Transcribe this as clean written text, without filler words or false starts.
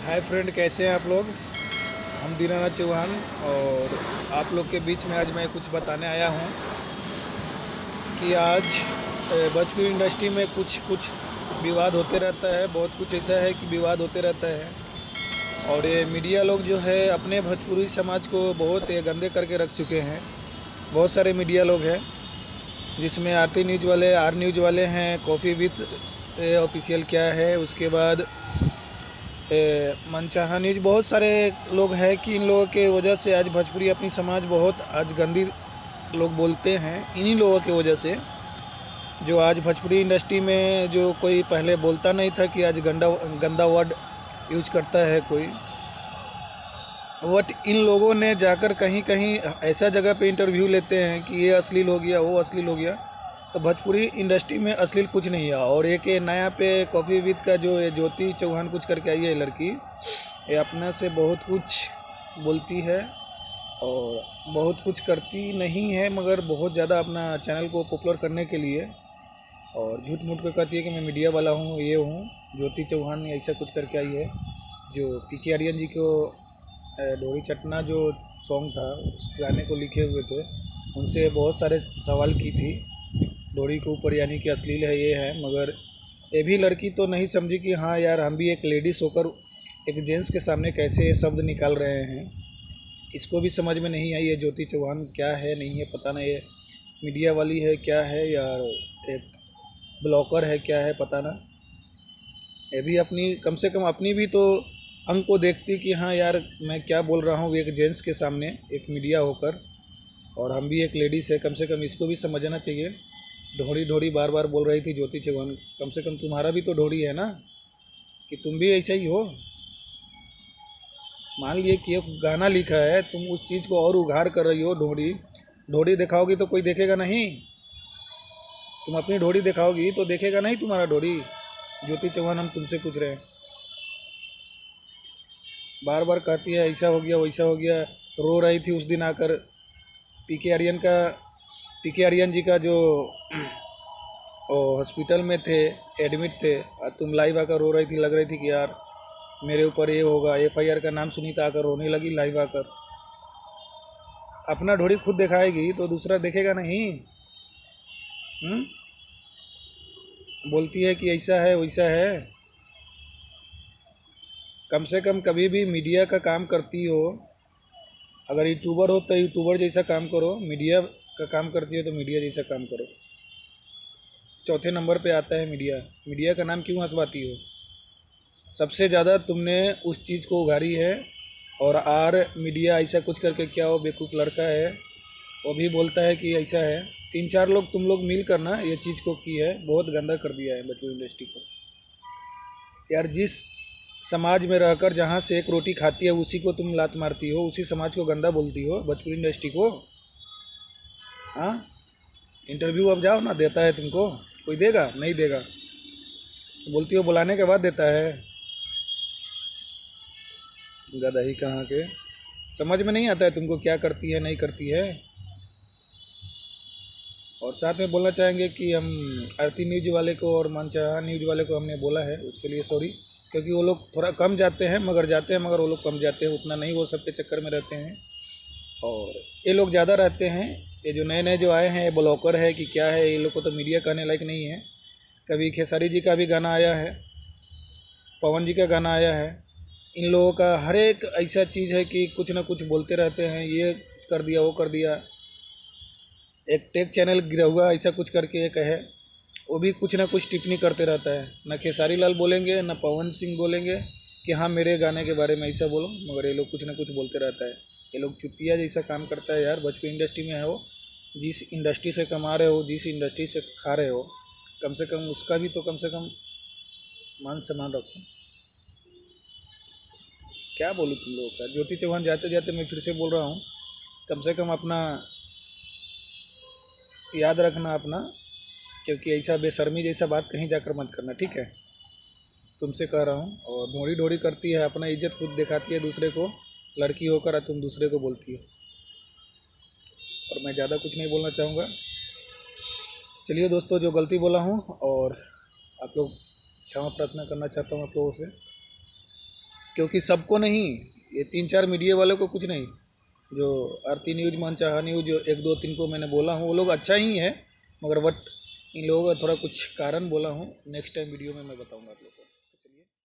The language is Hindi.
हाय फ्रेंड, कैसे हैं आप लोग। हम दीनानाथ चौहान और आप लोग के बीच में आज मैं कुछ बताने आया हूँ कि आज भोजपुरी इंडस्ट्री में कुछ कुछ विवाद होते रहता है। बहुत कुछ ऐसा है कि विवाद होते रहता है और ये मीडिया लोग जो है अपने भोजपुरी समाज को बहुत ये गंदे करके रख चुके हैं। बहुत सारे मीडिया लोग हैं जिसमें आरती न्यूज़ वाले, आर न्यूज़ वाले हैं, कॉफ़ी विथ ऑफिशियल क्या है, उसके बाद मनचाहा न्यूज। बहुत सारे लोग हैं कि इन लोगों के वजह से आज भोजपुरी अपनी समाज बहुत आज गंदी लोग बोलते हैं। इन्हीं लोगों की वजह से जो आज भोजपुरी इंडस्ट्री में जो कोई पहले बोलता नहीं था कि आज गंदा वर्ड यूज करता है कोई। बट इन लोगों ने जाकर कहीं कहीं ऐसा जगह पे इंटरव्यू लेते हैं कि ये अश्लील हो गया, वो अश्लील हो गया। तो भोजपुरी इंडस्ट्री में अश्लील कुछ नहीं है। और एक ये नया पे कॉफ़ी विद का जो ये ज्योति चौहान कुछ करके आई है लड़की, ये अपने से बहुत कुछ बोलती है और बहुत कुछ करती नहीं है, मगर बहुत ज़्यादा अपना चैनल को पॉपुलर करने के लिए और झूठ मूठ के कहती है कि मैं मीडिया वाला हूँ, ये हूँ। ज्योति चौहान ऐसा कुछ करके आई है। जो पीके आर्यन जी को डोरी चटना जो सॉन्ग था उस गाने को लिखे हुए थे, उनसे बहुत सारे सवाल की थी डोरी के ऊपर, यानी कि अश्लील है, ये है। मगर ये भी लड़की तो नहीं समझी कि हाँ यार, हम भी एक लेडीज़ होकर एक जेंट्स के सामने कैसे ये शब्द निकाल रहे हैं। इसको भी समझ में नहीं आई है ज्योति चौहान क्या है, नहीं है पता नहीं। है मीडिया वाली है क्या है, या एक ब्लॉकर है क्या है, पता ना। ये भी अपनी कम से कम अपनी भी तो अंग को देखती कि हाँ यार, मैं क्या बोल रहा हूँ एक जेंट्स के सामने, एक मीडिया होकर, और हम भी एक लेडीज़ है। कम से कम इसको भी समझना चाहिए। ढोड़ी ढोड़ी बार बार बोल रही थी ज्योति चौहान। कम से कम तुम्हारा भी तो ढोड़ी है ना, कि तुम भी ऐसा ही हो। मान लिए कि एक गाना लिखा है, तुम उस चीज़ को और उघार कर रही हो। ढोड़ी ढोड़ी दिखाओगी तो कोई देखेगा नहीं। तुम अपनी ढोड़ी दिखाओगी तो देखेगा नहीं तुम्हारा ढोड़ी। ज्योति चौहान, हम तुमसे पूछ रहे हैं। बार बार कहती है ऐसा हो गया, वैसा हो गया। रो रही थी उस दिन आकर। पीके आर्यन का, पीके आर्यन जी का जो हॉस्पिटल में थे, एडमिट थे, और तुम लाइव आकर रो रही थी। लग रही थी कि यार मेरे ऊपर ये होगा। एफआईआर का नाम सुनी तो आकर रोने लगी लाइव आकर। अपना ढोड़ी खुद दिखाएगी तो दूसरा देखेगा नहीं। बोलती है कि ऐसा है वैसा है। कम से कम कभी भी मीडिया का काम करती हो, अगर यूट्यूबर हो तो यूट्यूबर जैसा काम करो, मीडिया का काम करती हो तो मीडिया जैसा काम करो। चौथे नंबर पे आता है मीडिया। मीडिया का नाम क्यों हंसवाती हो? सबसे ज़्यादा तुमने उस चीज़ को उघारी है। और आर मीडिया ऐसा कुछ करके क्या, वो बेवकूफ़ लड़का है, वो भी बोलता है कि ऐसा है। 3-4 लोग तुम लोग मिल कर ना ये चीज़ को की है, बहुत गंदा कर दिया है भोजपुरी इंडस्ट्री को। यार, जिस समाज में रहकर जहाँ से एक रोटी खाती है उसी को तुम लात मारती हो, उसी समाज को गंदा बोलती हो, भोजपुरी इंडस्ट्री को। हाँ, इंटरव्यू अब जाओ ना, देता है तुमको कोई? देगा नहीं देगा। बोलती हो बुलाने के बाद देता है। गदही कहाँ के, समझ में नहीं आता है तुमको क्या करती है नहीं करती है। और साथ में बोलना चाहेंगे कि हम आरती न्यूज वाले को और मनचाहा न्यूज वाले को हमने बोला है, उसके लिए सॉरी। क्योंकि वो लोग थोड़ा कम जाते हैं, मगर जाते हैं, मगर वो लोग कम जाते हैं, उतना नहीं वो सबके चक्कर में रहते हैं। और ये लोग ज़्यादा रहते हैं। ये जो नए नए जो आए हैं, ये ब्लॉकर है कि क्या है, ये लोग को तो मीडिया कहने लायक नहीं है। कभी खेसारी जी का भी गाना आया है, पवन जी का गाना आया है। इन लोगों का हर एक ऐसा चीज़ है कि कुछ ना कुछ बोलते रहते हैं, ये कर दिया वो कर दिया। एक टेक चैनल गिरा हुआ ऐसा कुछ करके एक है, वो भी कुछ ना कुछ टिप्पणी करते रहता है। ना खेसारी लाल बोलेंगे ना पवन सिंह बोलेंगे कि हाँ मेरे गाने के बारे में ऐसा बोलो, मगर ये लोग कुछ ना कुछ बोलते रहता है। ये लोग चुतिया जैसा काम करता है यार। भोजपुरी इंडस्ट्री में है वो, जिस इंडस्ट्री से कमा रहे हो, जिस इंडस्ट्री से खा रहे हो, कम से कम उसका भी तो कम से कम मान सम्मान रखो। क्या बोलूँ तुम लोगों का। ज्योति चौहान, जाते जाते मैं फिर से बोल रहा हूँ, कम से कम अपना याद रखना अपना, क्योंकि ऐसा बेशर्मी जैसा बात कहीं जाकर मत करना, ठीक है? तुमसे कह रहा हूँ। और ढोड़ी ढोड़ी करती है, अपना इज्जत खुद दिखाती है दूसरे को, लड़की होकर और तुम दूसरे को बोलती हो। और मैं ज़्यादा कुछ नहीं बोलना चाहूँगा। चलिए दोस्तों, जो गलती बोला हूँ और आप लोग क्षमा प्रार्थना करना चाहता हूँ आप लोगों से क्योंकि सबको नहीं, ये 3-4 मीडिया वालों को कुछ नहीं, जो आरती न्यूज़, मनचाहा न्यूज़, जो 1-2-3 को मैंने बोला हूँ वो लोग अच्छा ही है, मगर बट इन लोगों का थोड़ा कुछ कारण बोला हूँ, नेक्स्ट टाइम वीडियो में मैं बताऊँगा आप लोग को।